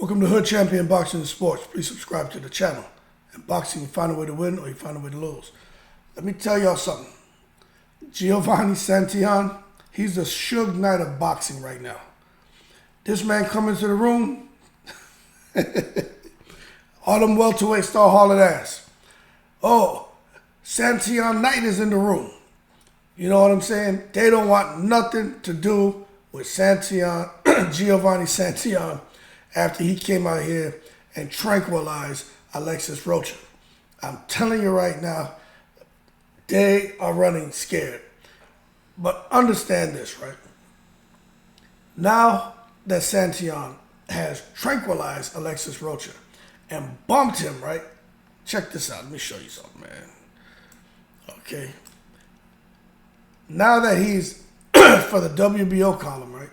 Welcome to Hood Champion Boxing and Sports. Please subscribe to the channel. In boxing, you find a way to win or you find a way to lose. Let me tell y'all something. Giovanni Santillan, he's the Suge Knight of boxing right now. This man come into the room, all them welterweights start hauling ass. Oh, Santillan Knight is in the room. You know what I'm saying? They don't want nothing to do with Santillan, Giovanni Santillan, after he came out here and tranquilized Alexis Rocha. I'm telling you right now, they are running scared. But understand this, right? Now that Santillan has tranquilized Alexis Rocha and bumped him, right? Check this out. Let me show you something, man. Okay. Now that he's for the WBO column, right?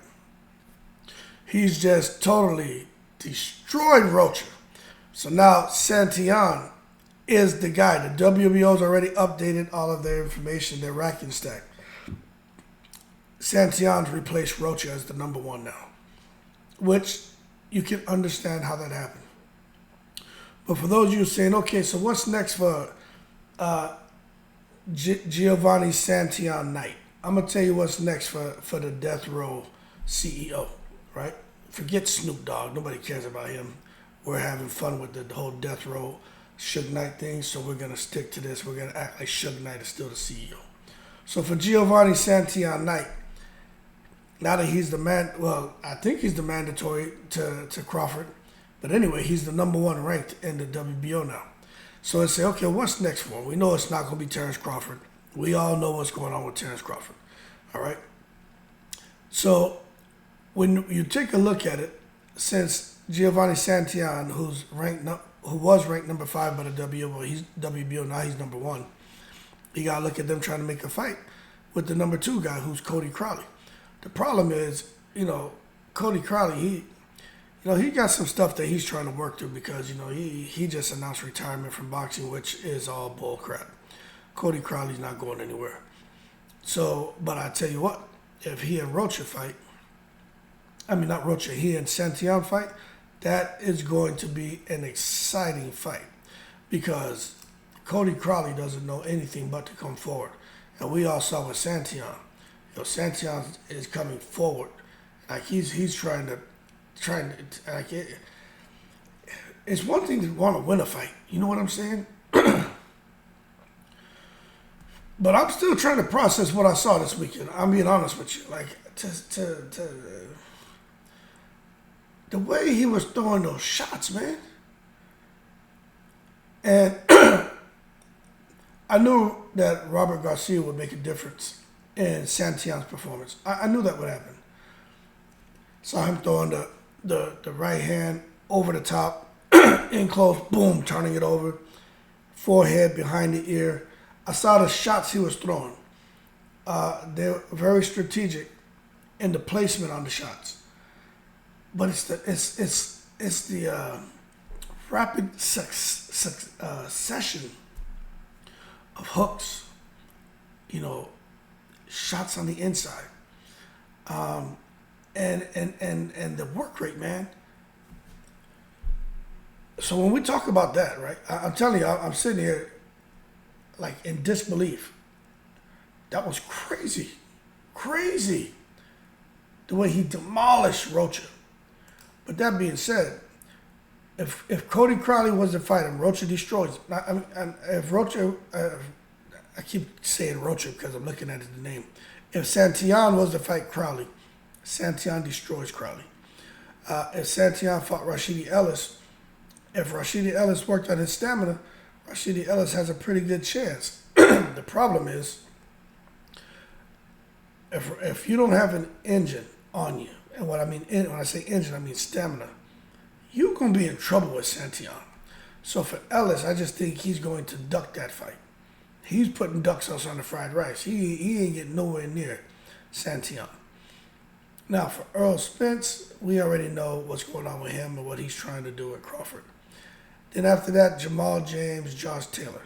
He's just totally destroyed Rocha. So now Santillan is the guy. The WBO's already updated all of their information, their ranking stack. Santillan's replaced Rocha as the number one now, which you can understand how that happened. But for those of you saying, okay, so what's next for Giovanni Santillan Knight? I'm going to tell you what's next for the Death Row CEO, right? Forget Snoop Dogg. Nobody cares about him. We're having fun with the whole Death Row Suge Knight thing, so we're going to stick to this. We're going to act like Suge Knight is still the CEO. So for Giovanni Santillan Knight, now that he's the man, well, I think he's the mandatory to Crawford. But anyway, he's the number one ranked in the WBO now. So let's say, okay, what's next for him? We know it's not going to be Terrence Crawford. We all know what's going on with Terrence Crawford. All right? So when you take a look at it, since Giovanni Santillan, who was ranked number 5 by the WBO, now he's number 1. You got to look at them trying to make a fight with the number 2 guy, who's Cody Crowley. The problem is, Cody Crowley, he got some stuff that he's trying to work through because, he just announced retirement from boxing, which is all bull crap. Cody Crowley's not going anywhere. So, but I tell you what, if he and Rocha fight, not Rocha, he and Santillan fight, that is going to be an exciting fight because Cody Crowley doesn't know anything but to come forward. And we all saw with Santillan. Santillan is coming forward. Like he's trying to like it's one thing to want to win a fight. You know what I'm saying? But I'm still trying to process what I saw this weekend. I'm being honest with you. Like the way he was throwing those shots, man. And I knew that Robert Garcia would make a difference in Santillan's performance. I knew that would happen. Saw him throwing the right hand over the top, in close, boom, turning it over, forehead, behind the ear. I saw the shots he was throwing. They're very strategic in the placement on the shots. But it's the rapid succession of hooks, shots on the inside, and the work rate, man. So when we talk about that, right, I'm telling you, I'm sitting here like in disbelief. That was crazy, the way he demolished Rocha. But that being said, if Cody Crowley was to fight him, Rocha destroys him. If Rocha, I keep saying Rocha because I'm looking at the name. If Santillan was to fight Crowley, Santillan destroys Crowley. If Santillan fought Rashidi Ellis, if Rashidi Ellis worked on his stamina, Rashidi Ellis has a pretty good chance. The problem is, if you don't have an engine on you, and when I say engine, I mean stamina, you're going to be in trouble with Santillan. So for Ellis, I just think he's going to duck that fight. He's putting duck sauce on the fried rice. He ain't getting nowhere near Santillan. Now for Earl Spence, we already know what's going on with him and what he's trying to do at Crawford. Then after that, Jamal James, Josh Taylor.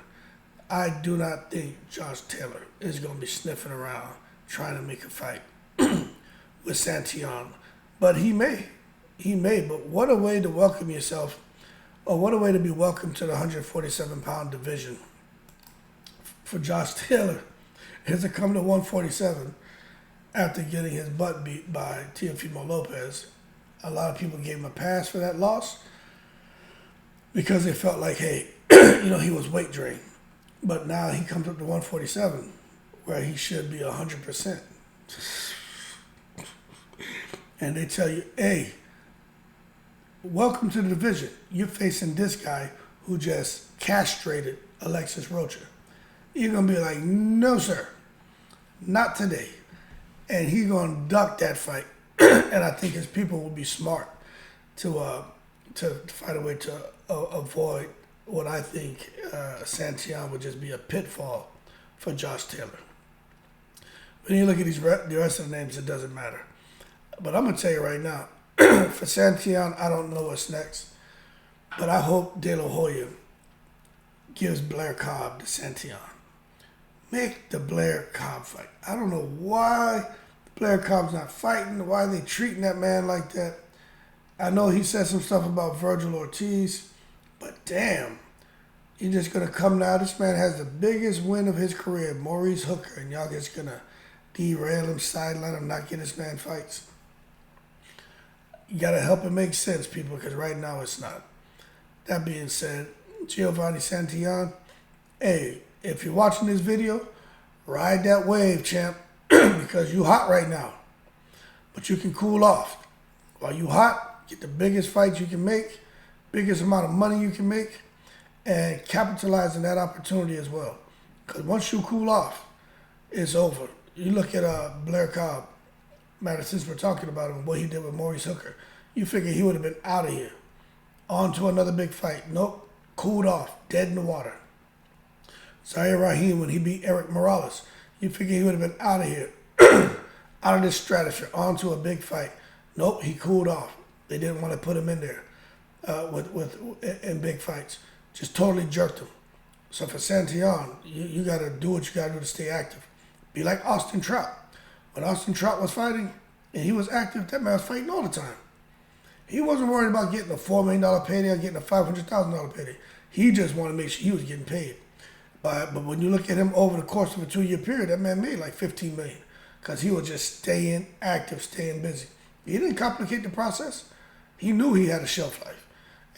I do not think Josh Taylor is going to be sniffing around trying to make a fight with Santillan. But he may. He may, but what a way to welcome yourself, or what a way to be welcomed to the 147-pound division for Josh Taylor is to come to 147 after getting his butt beat by Teofimo Lopez. A lot of people gave him a pass for that loss because they felt like, hey, he was weight drained. But now he comes up to 147 where he should be 100%. And they tell you, hey, welcome to the division. You're facing this guy who just castrated Alexis Rocha. You're going to be like, no, sir, not today. And he's going to duck that fight. And I think his people will be smart to find a way to avoid what I think Santillan would just be a pitfall for Josh Taylor. When you look at the rest of the names, it doesn't matter. But I'm going to tell you right now, for Santillan, I don't know what's next. But I hope De La Hoya gives Blair Cobb to Santillan. Make the Blair Cobb fight. I don't know why Blair Cobb's not fighting, why they treating that man like that. I know he said some stuff about Virgil Ortiz, but damn, you're just going to come now. This man has the biggest win of his career, Maurice Hooker, and y'all just going to derail him, sideline him, not get this man fights. You got to help it make sense, people, because right now it's not. That being said, Giovanni Santillan, hey, if you're watching this video, ride that wave, champ, because you hot right now. But you can cool off. While you hot, get the biggest fights you can make, biggest amount of money you can make, and capitalize on that opportunity as well. Because once you cool off, it's over. You look at Blair Cobb, matter since we're talking about him, what he did with Maurice Hooker, you figure he would have been out of here. On to another big fight. Nope. Cooled off. Dead in the water. Zaire Rahim, when he beat Eric Morales, you figure he would have been out of here. Out of this stratosphere. On to a big fight. Nope. He cooled off. They didn't want to put him in there in big fights. Just totally jerked him. So for Santillan, you got to do what you got to do to stay active. Be like Austin Trout. When Austin Trout was fighting and he was active, that man was fighting all the time. He wasn't worried about getting a $4 million payday or getting a $500,000 payday. He just wanted to make sure he was getting paid. But when you look at him over the course of a 2-year period, that man made like $15 million because he was just staying active, staying busy. He didn't complicate the process. He knew he had a shelf life.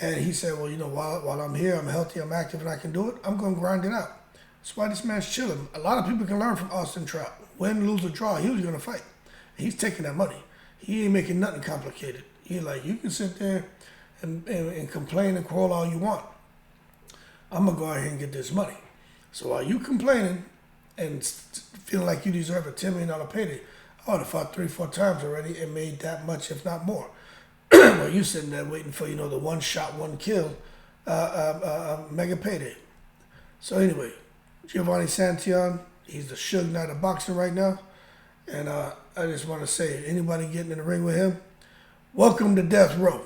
And he said, well, while I'm here, I'm healthy, I'm active, and I can do it, I'm going to grind it out. That's why this man's chilling. A lot of people can learn from Austin Trout. Win, lose, or draw, he was going to fight. He's taking that money. He ain't making nothing complicated. He's like, you can sit there and complain and quarrel all you want. I'm going to go out here and get this money. So while you complaining and feeling like you deserve a $10 million payday, I would have fought 3-4 times already and made that much, if not more. While you sitting there waiting for, the one shot, one kill mega payday. So anyway, Giovanni Santillan, he's the Suge Knight of boxing right now. And I just want to say, anybody getting in the ring with him, welcome to death row.